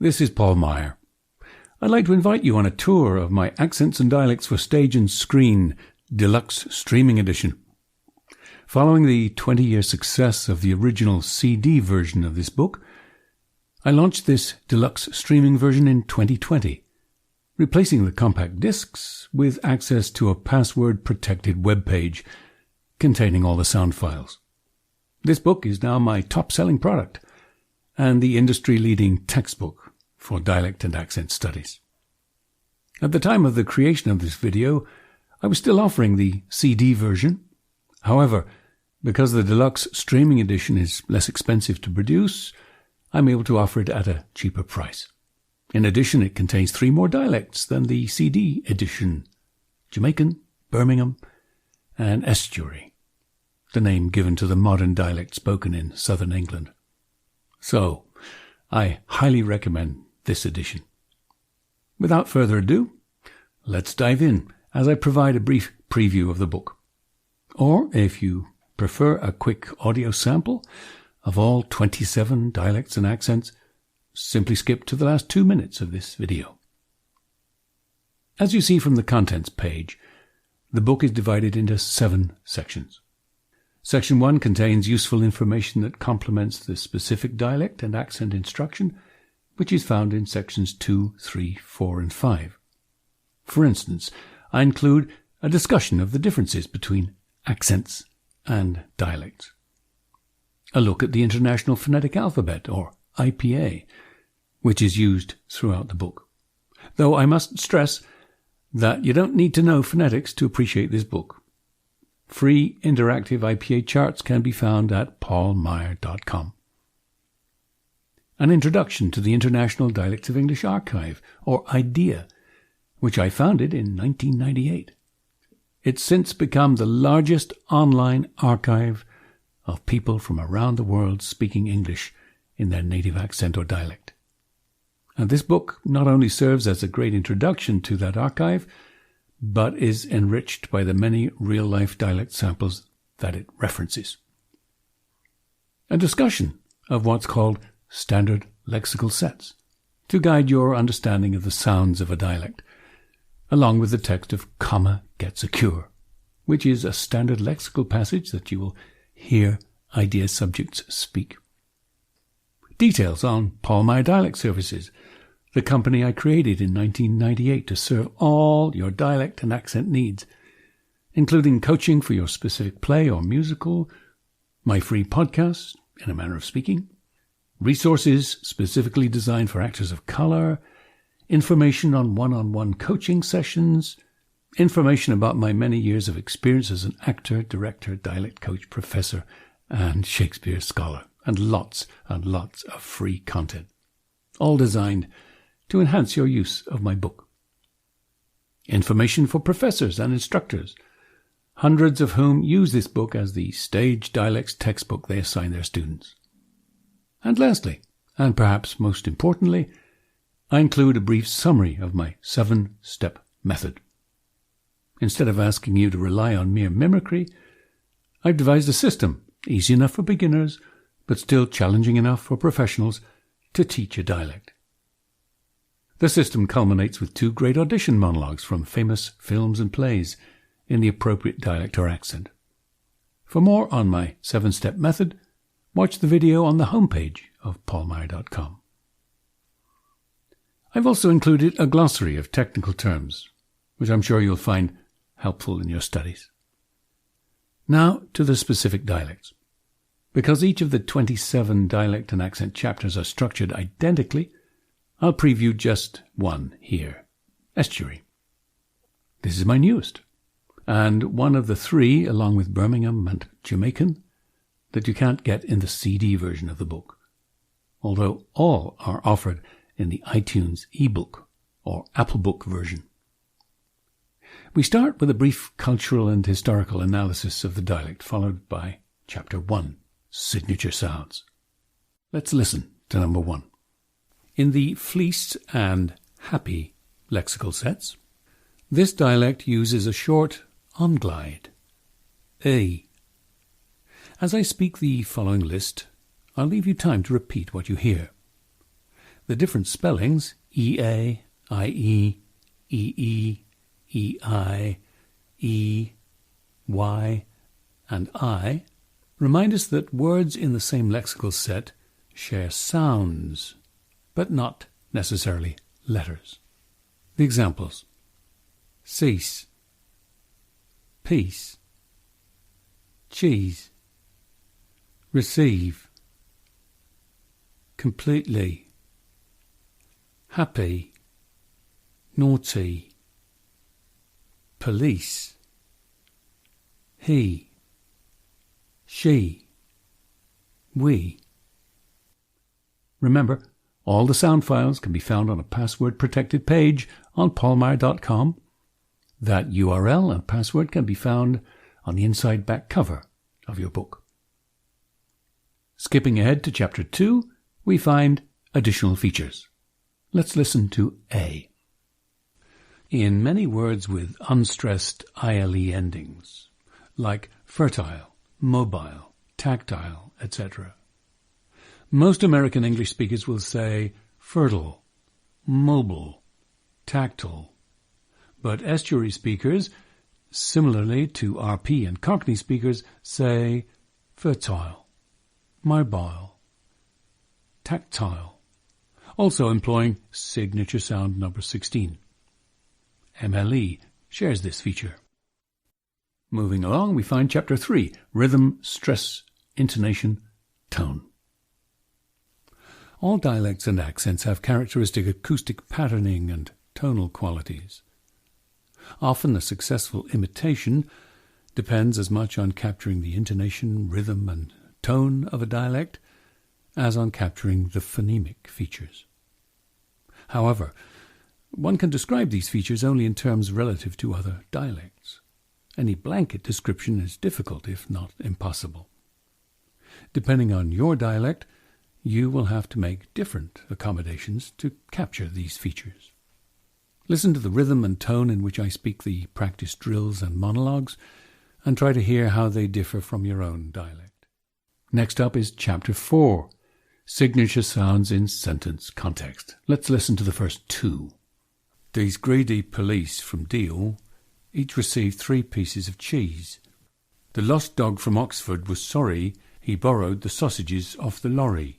This is Paul Meyer. I'd like to invite you on a tour of my Accents and Dialects for Stage and Screen Deluxe Streaming Edition. Following the 20-year success of the original CD version of this book, I launched this deluxe streaming version in 2020, replacing the compact discs with access to a password-protected web page containing all the sound files. This book is now my top-selling product and the industry-leading textbook for dialect and accent studies. At the time of the creation of this video, I was still offering the CD version. However, because the deluxe streaming edition is less expensive to produce, I'm able to offer it at a cheaper price. In addition, it contains 3 more dialects than the CD edition: Jamaican, Birmingham, and Estuary, the name given to the modern dialect spoken in southern England. So, I highly recommend this edition. Without further ado, let's dive in as I provide a brief preview of the book. Or, if you prefer a quick audio sample of all 27 dialects and accents, simply skip to the last 2 minutes of this video. As you see from the contents page, the book is divided into 7 sections. Section 1 contains useful information that complements the specific dialect and accent instruction, which is found in sections 2, 3, 4, and 5. For instance, I include a discussion of the differences between accents and dialects, a look at the International Phonetic Alphabet, or IPA, which is used throughout the book. Though I must stress that you don't need to know phonetics to appreciate this book. Free interactive IPA charts can be found at paulmeyer.com. An introduction to the International Dialects of English Archive, or IDEA, which I founded in 1998. It's since become the largest online archive of people from around the world speaking English in their native accent or dialect. And this book not only serves as a great introduction to that archive, but is enriched by the many real-life dialect samples that it references. A discussion of what's called standard lexical sets to guide your understanding of the sounds of a dialect, along with the text of Comma Gets a Cure, which is a standard lexical passage that you will hear idea subjects speak. Details on Paul Meyer Dialect Services, the company I created in 1998 to serve all your dialect and accent needs, including coaching for your specific play or musical, my free podcast, In a Manner of Speaking, resources specifically designed for actors of color, information on one-on-one coaching sessions, information about my many years of experience as an actor, director, dialect coach, professor, and Shakespeare scholar, and lots of free content, all designed to enhance your use of my book. Information for professors and instructors, hundreds of whom use this book as the stage dialects textbook they assign their students. And lastly, and perhaps most importantly, I include a brief summary of my 7-step method. Instead of asking you to rely on mere mimicry, I've devised a system easy enough for beginners, but still challenging enough for professionals to teach a dialect. The system culminates with 2 great audition monologues from famous films and plays in the appropriate dialect or accent. For more on my 7-step method, watch the video on the homepage of paulmeyer.com. I've also included a glossary of technical terms, which I'm sure you'll find helpful in your studies. Now to the specific dialects. Because each of the 27 dialect and accent chapters are structured identically, I'll preview just one here, Estuary. This is my newest, and one of the 3, along with Birmingham and Jamaican, that you can't get in the CD version of the book, although all are offered in the iTunes ebook or Apple Book version. We start with a brief cultural and historical analysis of the dialect, followed by Chapter 1, Signature Sounds. Let's listen to number 1. In the fleece and happy lexical sets, this dialect uses a short onglide, a. As I speak the following list, I'll leave you time to repeat what you hear. The different spellings, EA, IE, EE, EI, E, Y, and I, remind us that words in the same lexical set share sounds, but not necessarily letters. The examples: cease, peace, cheese, receive, completely, happy, naughty, police, he, she, we. Remember, all the sound files can be found on a password-protected page on paulmeyer.com. That URL and password can be found on the inside back cover of your book. Skipping ahead to Chapter 2, we find additional features. Let's listen to A. In many words with unstressed ILE endings, like fertile, mobile, tactile, etc., most American English speakers will say fertile, mobile, tactile. But estuary speakers, similarly to RP and Cockney speakers, say fertile, mobile, tactile, also employing signature sound number 16. MLE shares this feature. Moving along, we find Chapter 3, Rhythm, Stress, Intonation, Tone. All dialects and accents have characteristic acoustic patterning and tonal qualities. Often a successful imitation depends as much on capturing the intonation, rhythm, and tone of a dialect as on capturing the phonemic features. However, one can describe these features only in terms relative to other dialects. Any blanket description is difficult, if not impossible. Depending on your dialect, you will have to make different accommodations to capture these features. Listen to the rhythm and tone in which I speak the practice drills and monologues, and try to hear how they differ from your own dialect. Next up is Chapter 4, Signature Sounds in Sentence Context. Let's listen to the first two. These greedy police from Deal each received 3 pieces of cheese. The lost dog from Oxford was sorry he borrowed the sausages off the lorry.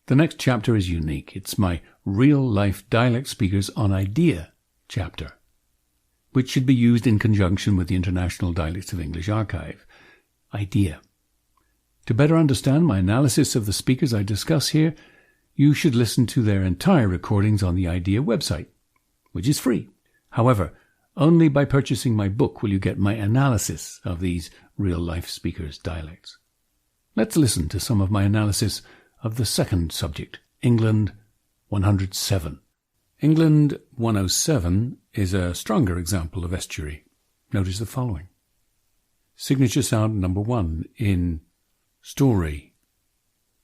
The next chapter is unique. It's my real-life dialect speakers on idea chapter, which should be used in conjunction with the International Dialects of English Archive. Idea. To better understand my analysis of the speakers I discuss here, you should listen to their entire recordings on the IDEA website, which is free. However, only by purchasing my book will you get my analysis of these real-life speakers' dialects. Let's listen to some of my analysis of the second subject, England 107. England 107 is a stronger example of estuary. Notice the following. Signature sound number 1 in story,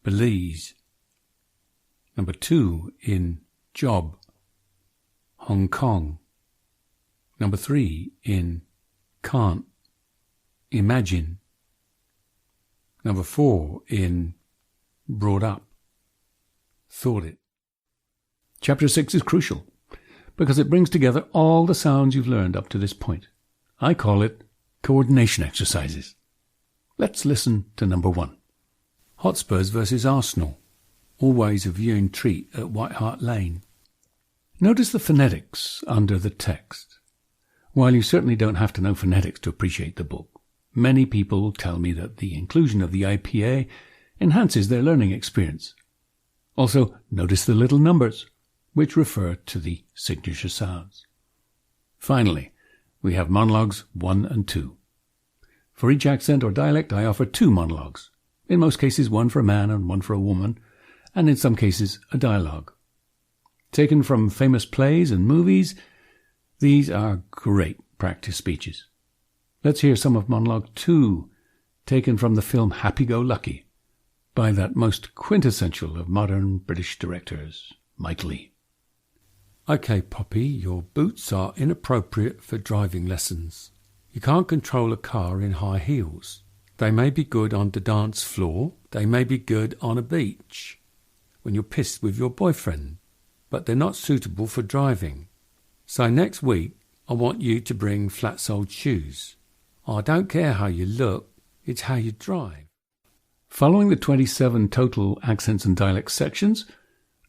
Belize. Number 2 in job, Hong Kong. Number 3 in can't, imagine. Number 4 in brought up, thought it. Chapter 6 is crucial because it brings together all the sounds you've learned up to this point. I call it coordination exercises. Let's listen to number 1. Hotspurs versus Arsenal. Always a viewing treat at White Hart Lane. Notice the phonetics under the text. While you certainly don't have to know phonetics to appreciate the book, many people tell me that the inclusion of the IPA enhances their learning experience. Also, notice the little numbers, which refer to the signature sounds. Finally, we have monologues 1 and 2. For each accent or dialect, I offer 2 monologues, in most cases 1 for a man and 1 for a woman, and in some cases a dialogue. Taken from famous plays and movies, these are great practice speeches. Let's hear some of monologue 2, taken from the film Happy-Go-Lucky, by that most quintessential of modern British directors, Mike Leigh. Okay, Poppy, your boots are inappropriate for driving lessons. You can't control a car in high heels. They may be good on the dance floor. They may be good on a beach. when you're pissed with your boyfriend, but they're not suitable for driving. So next week, I want you to bring flat-soled shoes. I don't care how you look, it's how you drive. Following the 27 total accents and dialects sections,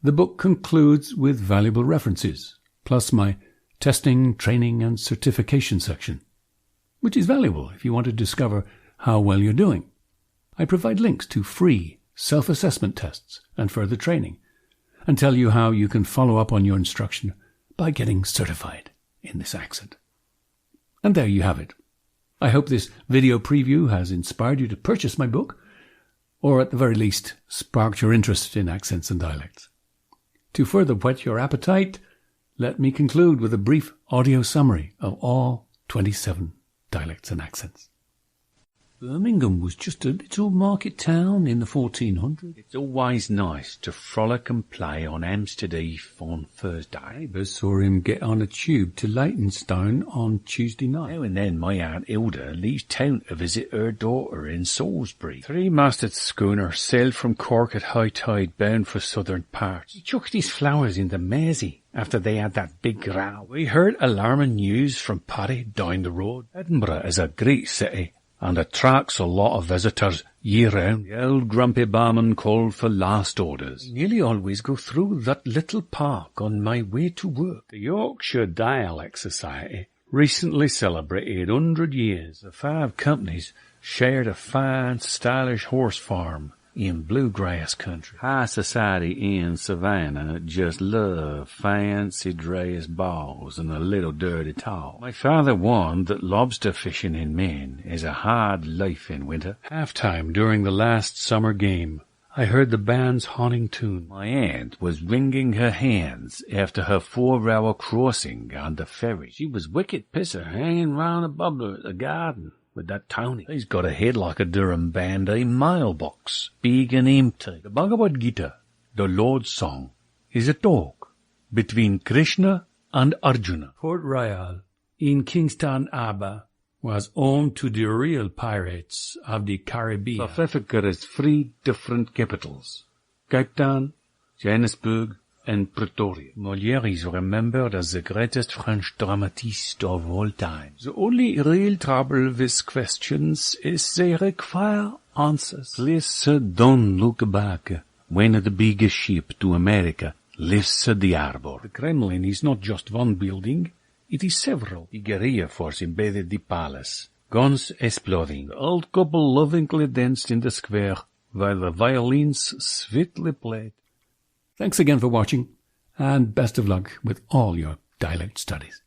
the book concludes with valuable references, plus my testing, training, and certification section, which is valuable if you want to discover how well you're doing. I provide links to free self-assessment tests and further training, and tell you how you can follow up on your instruction by getting certified in this accent. And there you have it. I hope this video preview has inspired you to purchase my book, or at the very least sparked your interest in accents and dialects. To further whet your appetite, let me conclude with a brief audio summary of all 27 dialects and accents. Birmingham was just a little market town in the 1400s. It's always nice to frolic and play on Hampstead Heath on Thursday. Neighbours saw him get on a tube to Leytonstone on Tuesday night. Now and then my Aunt Hilda leaves town to visit her daughter in Salisbury. Three-masted schooner sailed from Cork at high tide bound for southern parts. He chucked his flowers in the Mersey after they had that big row. We heard alarming news from Paddy down the road. Edinburgh is a great city and attracts a lot of visitors year-round. The old grumpy barman called for last orders. I nearly always go through that little park on my way to work. The Yorkshire Dialect Society recently celebrated 100 years. The 5 companies shared a fine, stylish horse farm in bluegrass country. High society in Savannah just love fancy dress balls and a little dirty talk. My father warned that lobster fishing in Maine is a hard life in winter. Halftime during the last summer game, I heard the band's haunting tune. My aunt was wringing her hands after her 4-hour crossing on the ferry. She was wicked pisser hanging round a bubbler at the garden with that Tony. He's got a head like a Durham band-aid mailbox, big and empty. The Bhagavad Gita, the Lord's song, is a talk between Krishna and Arjuna. Port Royal in Kingston Harbour was home to the real pirates of the Caribbean. South Africa has 3 different capitals, Cape Town, Johannesburg, and Pretoria. Molière is remembered as the greatest French dramatist of all time. The only real trouble with questions is they require answers. Please don't look back when the biggest ship to America lifts the harbor. The Kremlin is not just one building, it is several. The guerrilla force invaded the palace, guns exploding. The old couple lovingly danced in the square while the violins sweetly played. Thanks again for watching, and best of luck with all your dialect studies.